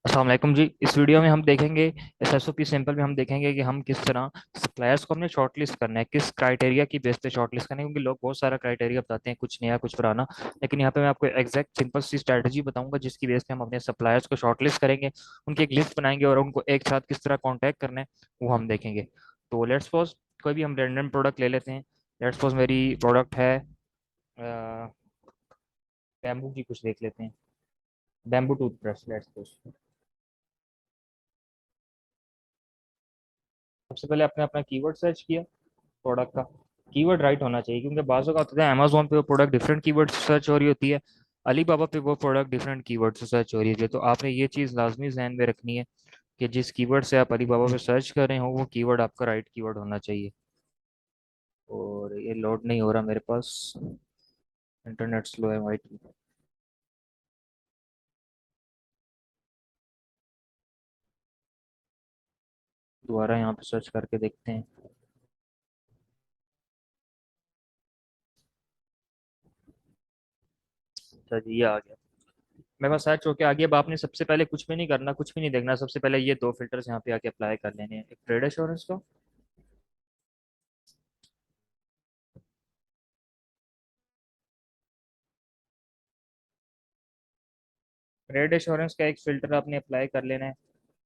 अस्सलाम वालेकुम जी। इस वीडियो में हम देखेंगे एसएसओपी सिंपल में हम देखेंगे कि हम किस तरह सप्लायर्स को हमने शॉर्टलिस्ट करना है, किस क्राइटेरिया की बेस पे शॉर्टलिस्ट करना है, क्योंकि लोग बहुत सारा क्राइटेरिया बताते हैं, कुछ नया कुछ पुराना। लेकिन यहाँ पे मैं आपको एग्जैक्ट सिंपल सी स्ट्रैटेजी बताऊंगा जिसकी बेस पे हम अपने सप्लायर्स को शॉर्टलिस्ट करेंगे, उनकी एक लिस्ट बनाएंगे और उनको एक साथ किस तरह कॉन्टैक्ट करना है वो हम देखेंगे। तो लेट्स सपोज कोई भी हम रैंडम प्रोडक्ट ले लेते हैं। लेट्स सपोज मेरी प्रोडक्ट है बैम्बू की, कुछ देख लेते हैं, बैम्बू टूथब्रश। लेट्स सपोज सबसे पहले आपने अपना कीवर्ड सर्च किया प्रोडक्ट का। कीवर्ड राइट होना चाहिए, क्योंकि बाजू का होता है अमेजोन पे वो प्रोडक्ट डिफरेंट कीवर्ड से सर्च हो रही होती है, अलीबाबा पे वो प्रोडक्ट डिफरेंट कीवर्ड से सर्च हो रही है। तो आपने ये चीज़ लाजमी जहन में रखनी है कि जिस कीवर्ड से आप अलीबाबा पे सर्च कर रहे हो वो कीवर्ड आपका राइट कीवर्ड होना चाहिए। और ये लोड नहीं हो रहा मेरे पास, इंटरनेट स्लो है वाइट। दोबारा यहाँ पे सर्च करके देखते हैं। अच्छा जी, ये आ गया, मेरे पास सर्च होके आ गया। अब आपने सबसे पहले कुछ भी नहीं करना, कुछ भी नहीं देखना, सबसे पहले ये दो फिल्टर्स यहाँ पे आके अप्लाई कर लेने हैं। एक ट्रेड एश्योरेंस का, ट्रेड एश्योरेंस का एक फिल्टर आपने अप्लाई कर लेना है।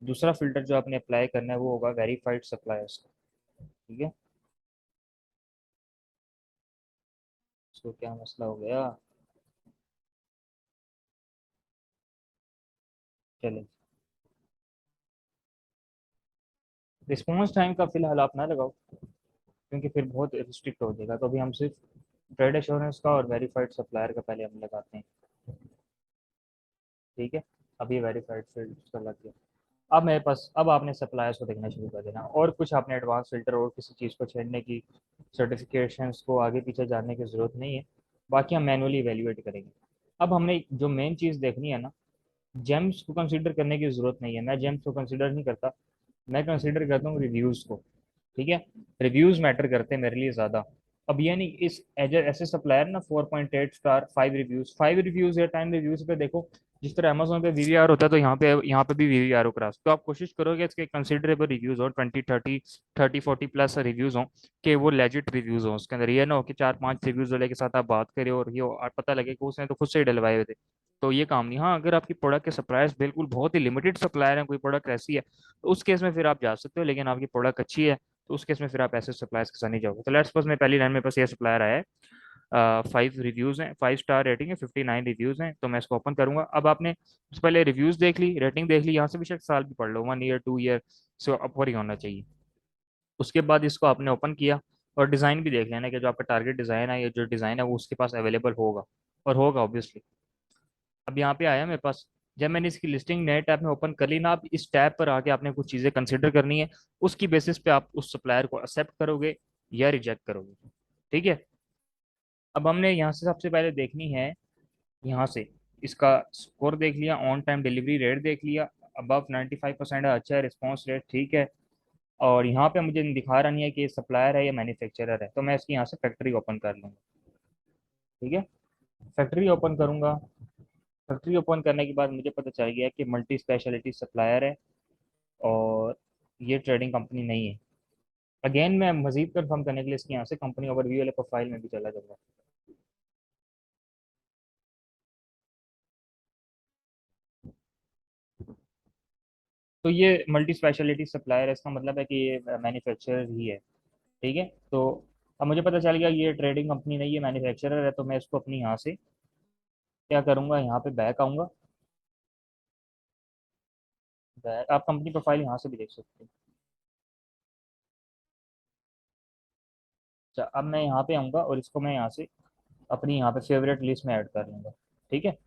दूसरा फिल्टर जो आपने अप्लाई करना है वो होगा वेरीफाइड सप्लायर्स का। ठीक है, इसको क्या मसला हो गया, चले। रिस्पॉन्स टाइम का फिलहाल आप ना लगाओ, क्योंकि फिर बहुत रिस्ट्रिक्ट हो जाएगा। तो अभी हम सिर्फ ट्रेड एश्योरेंस का और वेरीफाइड सप्लायर का पहले हम लगाते हैं। ठीक है, अभी वेरीफाइड फील्ड का लग गया। अब मेरे पास, अब आपने सप्लायर्स को देखना शुरू कर देना, और कुछ आपने एडवांस फिल्टर और किसी चीज़ को छेड़ने की, सर्टिफिकेशंस को आगे पीछे जानने की ज़रूरत नहीं है। बाकी हम मैनुअली इवेल्युएट करेंगे। अब हमने जो मेन चीज़ देखनी है ना, जेम्स को कंसीडर करने की ज़रूरत नहीं है। मैं जेम्स को कंसीडर नहीं करता, मैं कंसीडर करता हूँ रिव्यूज़ को। ठीक है, रिव्यूज़ मैटर करते हैं मेरे लिए ज़्यादा। अब ये नहीं, इस ऐसे सप्लायर ना 4.8 स्टार, 5 रिव्यूज़ या 10 रिव्यूज़ पे देखो। जिस तरह अमेजोन पे वीवीआर होता है, तो यहाँ पे भी वीवीआर हो क्रॉस। तो आप कोशिश करोगे इसके कंसिडरेबल रिव्यूज़ हो, 20, 30, 30, 40+ रिव्यूज़ हों, कि वो लेजिट रिव्यूज़ हों। उसके अंदर ये ना हो कि 4-5 रिव्यूज़ वाले के साथ आप बात करें और ये पता लगे कि उसने तो खुद से ही डलवाए हुए थे। तो ये काम नहीं। हाँ, अगर आपकी प्रोडक्ट के सप्लायर्स बिल्कुल बहुत ही लिमिटेड सप्लायर हैं, कोई प्रोडक्ट ऐसी है, तो उस केस में फिर आप जा सकते हो। लेकिन आपकी प्रोडक्ट अच्छी है तो उस केस में फिर आप ऐसे सप्लायर्स के साथ नहीं जाओगे। तो लेट्स सपोज मैं पहली लाइन में बस ये सप्लायर आया है, 5 रिव्यूज़ हैं, 5 स्टार रेटिंग है, 59 रिव्यूज़ हैं। तो मैं इसको ओपन करूंगा। अब आपने सबसे पहले रिव्यूज़ देख ली, रेटिंग देख ली, यहाँ से भी शायद साल भी पढ़ लो, 1 ईयर 2 ईयर से ऊपर ही होना चाहिए। उसके बाद इसको आपने ओपन किया और डिज़ाइन भी देख लेना कि जो आपका टारगेट डिज़ाइन है या जो डिज़ाइन है वो उसके पास अवेलेबल होगा, और होगा ऑब्वियसली। अब यहाँ पे आया मेरे पास, जब मैंने इसकी लिस्टिंग नए टैब में ओपन कर ली ना, आप इस टैब पर आके आपने कुछ चीज़ें कंसिडर करनी है। उसकी बेसिस पे आप उस सप्लायर को एक्सेप्ट करोगे या रिजेक्ट करोगे। ठीक है, अब हमने यहाँ से सबसे पहले देखनी है, यहाँ से इसका स्कोर देख लिया, ऑन टाइम डिलीवरी रेट देख लिया, अबव 95% है, अच्छा है, रिस्पॉन्स रेट ठीक है। और यहाँ पे मुझे दिखा रहा नहीं है कि ये सप्लायर है या मैन्युफैक्चरर है, तो मैं इसकी यहाँ से फैक्ट्री ओपन कर लूँगा। ठीक है, फैक्ट्री ओपन करूँगा। फैक्ट्री ओपन करने के बाद मुझे पता चल गया कि मल्टी स्पेशलिटी सप्लायर है और ये ट्रेडिंग कंपनी नहीं है। अगेन मैं मजीद कंफर्म करने के लिए इसके यहाँ से कंपनी ओवरव्यू वाले प्रोफाइल में भी चला जाऊंगा। तो ये मल्टी स्पेशलिटी सप्लायर है, इसका मतलब है कि ये मैन्युफैक्चरर ही है। ठीक है, तो अब मुझे पता चल गया ये ट्रेडिंग कंपनी नहीं है, मैन्युफैक्चरर है। तो मैं इसको अपनी यहाँ से क्या करूँगा, यहाँ पे बैक आऊँगा। बैक, आप कंपनी प्रोफाइल यहाँ से भी देख सकते हैं। अच्छा, अब मैं यहाँ पे आऊँगा और इसको मैं यहाँ से अपनी यहाँ पे फेवरेट लिस्ट में ऐड कर लूँगा। ठीक है,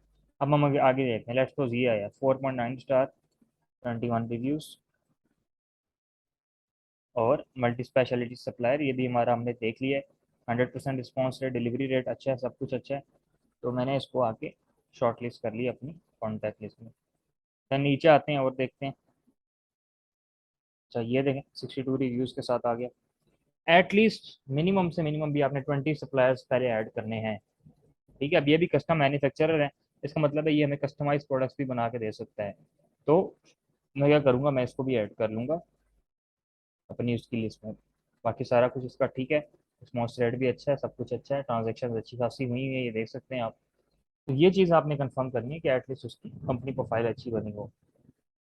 अब हम आगे आगे देखते हैं। लेट्स सपोज ये आया 4.9 स्टार, 21 रिव्यूज़ और मल्टी स्पेशलिटी सप्लायर, ये भी हमारा हमने देख लिया है। 100% रिस्पॉन्स रेट, डिलीवरी रेट अच्छा है, सब कुछ अच्छा है। तो मैंने इसको आके शॉर्ट लिस्ट कर ली अपनी कॉन्टैक्ट लिस्ट में। फिर नीचे आते हैं और देखते हैं। अच्छा, ये देखें 62 रिव्यूज़ के साथ आ गया। एटलीस्ट मिनिमम से मिनिमम भी आपने 20 सप्लायर्स पहले ऐड करने हैं। ठीक है, अब ये भी कस्टम मैन्युफैक्चरर है, इसका मतलब है ये हमें कस्टमाइज प्रोडक्ट्स भी बना के दे सकता है। तो मैं क्या करूँगा, मैं इसको भी ऐड कर लूँगा अपनी उसकी लिस्ट में। बाकी सारा कुछ इसका ठीक है, रिस्पॉन्स रेट भी अच्छा है, सब कुछ अच्छा है, ट्रांजेक्शन अच्छी खासी हुई है, ये देख सकते हैं आप। तो ये चीज़ आपने कंफर्म करनी है कि एटलीस्ट उसकी कंपनी प्रोफाइल अच्छी बनी हो।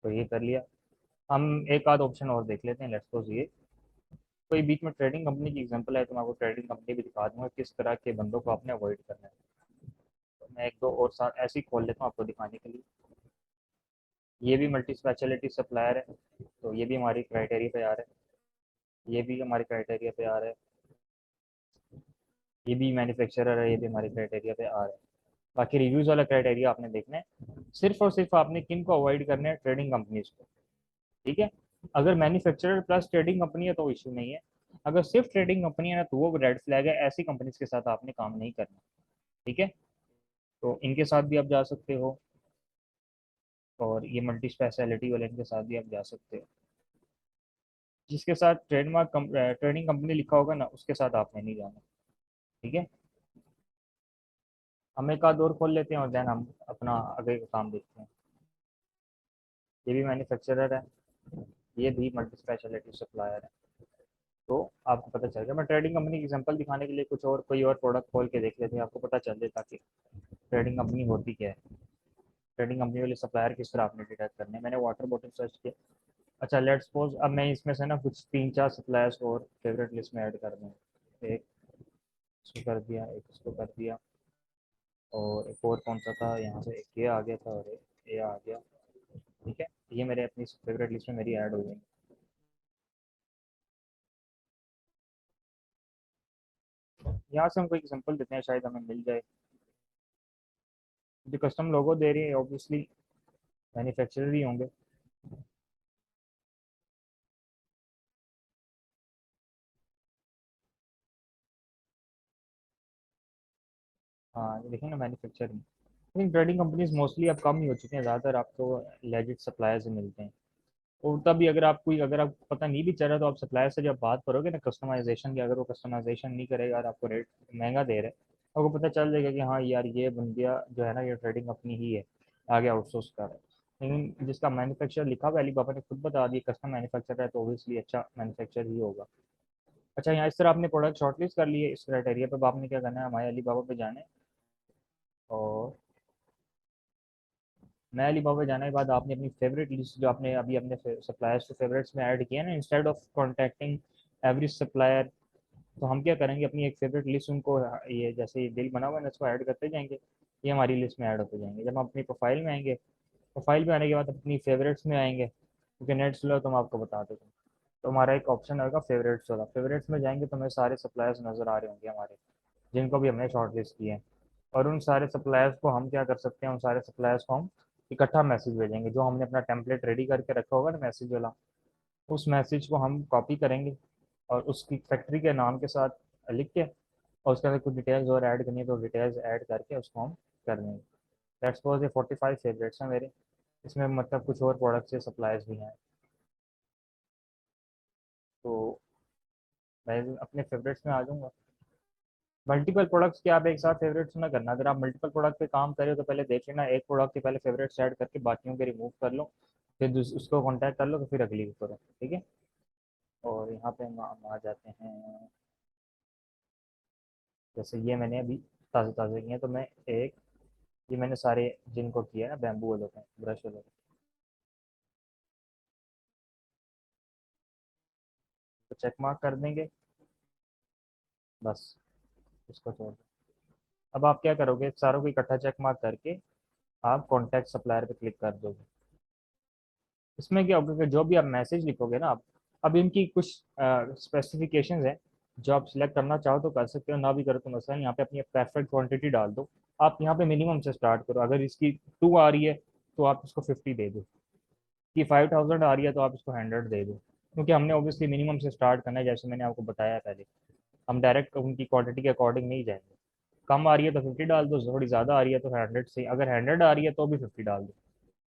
तो ये कर लिया। हम एक आध ऑप्शन और देख लेते हैं, लेट्स सपोज ये कोई बीच में ट्रेडिंग कंपनी की एग्जांपल है, तो मैं आपको ट्रेडिंग कंपनी भी दिखा दूंगा किस तरह के बंदों को आपने अवॉइड करना है। तो मैं एक दो और साथ ऐसे ही खोल लेता हूँ आपको दिखाने के लिए। ये भी मल्टी स्पेशलिटी सप्लायर है, तो ये भी हमारी क्राइटेरिया पे आ रहा है, ये भी हमारे क्राइटेरिया पे आ रहा है, ये भी मैन्युफैक्चरर है, ये भी हमारे क्राइटेरिया पे आ रहा है। बाकी रिव्यूज़ वाला क्राइटेरिया आपने देखना है, सिर्फ और सिर्फ आपने किन को अवॉइड करना है, ट्रेडिंग कंपनीज को। ठीक है, अगर मैन्युफैक्चरर प्लस ट्रेडिंग कंपनी है तो इशू नहीं है, अगर सिर्फ ट्रेडिंग कंपनी है ना तो वो रेड फ्लैग है, ऐसी कंपनीज के साथ आपने काम नहीं करना। ठीक है, तो इनके साथ भी आप जा सकते हो, और ये मल्टी स्पेशलिटी वाले इनके साथ भी आप जा सकते हो। जिसके साथ ट्रेडमार्क ट्रेडिंग कंपनी लिखा होगा ना उसके साथ आपने नहीं जाना। ठीक है, हम एक आध और खोल लेते हैं और देन हम अपना आगे का काम देखते हैं। ये भी मैन्युफैक्चरर है, ये भी मल्टी स्पेशलिटी सप्लायर है। तो आपको पता चल गया। मैं ट्रेडिंग कंपनी की एग्जांपल दिखाने के लिए कुछ और कोई और प्रोडक्ट खोल के देख लेते हैं, आपको पता चल जाए ताकि ट्रेडिंग कंपनी होती क्या है, ट्रेडिंग कंपनी वाले सप्लायर किस तरह आपने डिटेक्ट करने हैं। मैंने वाटर बॉटल सर्च किया। अच्छा लेट्स सपोज अब मैं इसमें से ना कुछ तीन चार सप्लायर्स और फेवरेट लिस्ट में ऐड कर दूँ। एक इसको कर दिया, एक इसको कर दिया, और एक और कौन सा था, यहाँ से एक ये आ गया था और एक ये आ गया। ठीक है, ये मेरे अपनी फेवरेट लिस्ट में मेरी ऐड हो गई। यहाँ से हम कोई एग्जांपल देते हैं, शायद हमें मिल जाए। जो कस्टम लोगो दे रही है ऑब्वियसली मैन्युफैक्चरर ही होंगे। हाँ ये देखें ना, मैन्युफैक्चरिंग। लेकिन ट्रेडिंग कंपनीज मोस्टली अब कम ही हो चुके हैं, ज़्यादातर आपको लेजिट सप्लायर से मिलते हैं। और तभी अगर आपको पता नहीं भी चल रहा तो आप सप्लायर से जब बात करोगे ना कस्टमाइजेशन की, अगर वो कस्टमाइजेशन नहीं करेगा और आपको रेट महंगा दे रहे हैं, आपको पता चल जाएगा कि हाँ यार ये बंदिया जो है ना ये ट्रेडिंग कंपनी ही है, आगे आउटसोर्स कर रहा है। लेकिन जिसका मैन्युफैक्चर लिखा हुआ है, अलीबाबा ने खुद बता दिया कस्टम मैन्युफैक्चर है, तो ओबियसली अच्छा मैन्युफैक्चर ही होगा। अच्छा, यहाँ इस तरह आपने प्रोडक्ट शॉर्टलिस्ट कर लिए इस क्राइटेरिया पे, अब आपने क्या करना है, हमारे अलीबाबा पे जाना है, और मैं अलीबाबा जाने के बाद आपने अपनी फेवरेट लिस्ट जो आपने अभी अपने सप्लायर्स टू फेवरेट्स में ऐड किया ना, instead of contacting every supplier, तो हम क्या करेंगे, अपनी एक फेवरेट लिस्ट उनको ये जैसे ये बिल बना हुआ है ना इसको ऐड करते जाएंगे, ये हमारी लिस्ट में ऐड होते जाएंगे। जब हम अपनी प्रोफाइल में आएंगे, प्रोफाइल में आने के बाद अपनी फेवरेट्स में आएंगे, क्योंकि नेट स्लो तो मैं आपको बता देता हूँ। तो हमारा एक ऑप्शन आएगा फेवरेट्स वाला, फेवरेट्स में जाएंगे तो हमें सारे सप्लायर्स नज़र आ रहे होंगे हमारे, जिनको भी हमने शॉर्ट लिस्ट किए हैं। और उन सारे सप्लायर्स को हम क्या कर सकते हैं, उन सारे सप्लायर्स को हम इकट्ठा मैसेज भेजेंगे, जो हमने अपना टेम्पलेट रेडी करके रखा होगा ना मैसेज वाला, उस मैसेज को हम कॉपी करेंगे और उसकी फैक्ट्री के नाम के साथ लिख के, और उसके अंदर कुछ डिटेल्स और ऐड करनी है तो डिटेल्स ऐड करके उसको हम कर देंगे। दैट्स सपोज ये 45 फेवरेट्स हैं मेरे, इसमें मतलब कुछ और प्रोडक्ट्स या सप्लायर्स भी हैं। तो मैं अपने फेवरेट्स में आ जाऊँगा। मल्टीपल प्रोडक्ट्स के आप एक साथ फेवरेट्स ना करना, अगर आप मल्टीपल प्रोडक्ट पे काम करें तो पहले देख लेना, एक प्रोडक्ट के पहले फेवरेट्स ऐड करके बाकियों के रिमूव कर लो, फिर उसको कांटेक्ट कर लो, तो फिर अगली करो। ठीक है, और यहाँ पे हम आ जाते हैं, जैसे ये मैंने अभी ताज़े ताज़े किए हैं, तो मैं एक ये मैंने सारे जिनको किया है ना बैम्बू वालों पे, ब्रश वालों पे, तो चेक मार्क कर देंगे, बस इसको छोड़ दो। अब आप क्या करोगे, सारों को इकट्ठा चेक मार्क करके आप कॉन्टैक्ट सप्लायर पे क्लिक कर दोगे। इसमें क्या होगा कि जो भी आप मैसेज लिखोगे ना आप, अब इनकी कुछ स्पेसिफिकेशंस हैं, जो आप सिलेक्ट करना चाहो तो कर सकते हो, ना भी करो तो मसला नहीं, यहाँ पे अपनी परफेक्ट क्वांटिटी डाल दो। आप यहाँ पे मिनिमम से स्टार्ट करो, अगर इसकी 2 आ रही है तो आप इसको 50 दे दो, कि 5000 आ रही है तो आप इसको 100 दे दो, क्योंकि हमने ऑब्वियसली मिनिमम से स्टार्ट करना है, जैसे मैंने आपको बताया पहले। हम डायरेक्ट उनकी क्वांटिटी के अकॉर्डिंग नहीं जाएंगे, कम आ रही है तो 50 डाल दो, थोड़ी ज़्यादा आ रही है तो 100 से, अगर 100 आ रही है तो भी 50 डाल दो,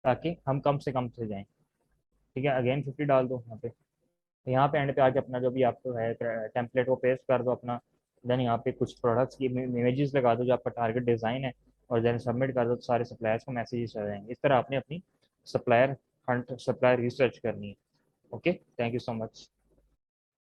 ताकि हम कम से कम से जाएं। ठीक है, अगेन 50 डाल दो यहाँ पे। तो यहाँ पे एंड पे आके अपना जो भी आपको है टेम्पलेट वो पेस्ट कर दो अपना, देन यहाँ पे कुछ प्रोडक्ट्स की इमेजेस लगा दो जो आपका टारगेट डिज़ाइन है, और देन सबमिट कर दो, तो सारे सप्लायर्स को मैसेजेस आ जाएंगे। इस तरह आपने अपनी सप्लायर फंड सप्लाई रिसर्च करनी है। Okay, thank you so much.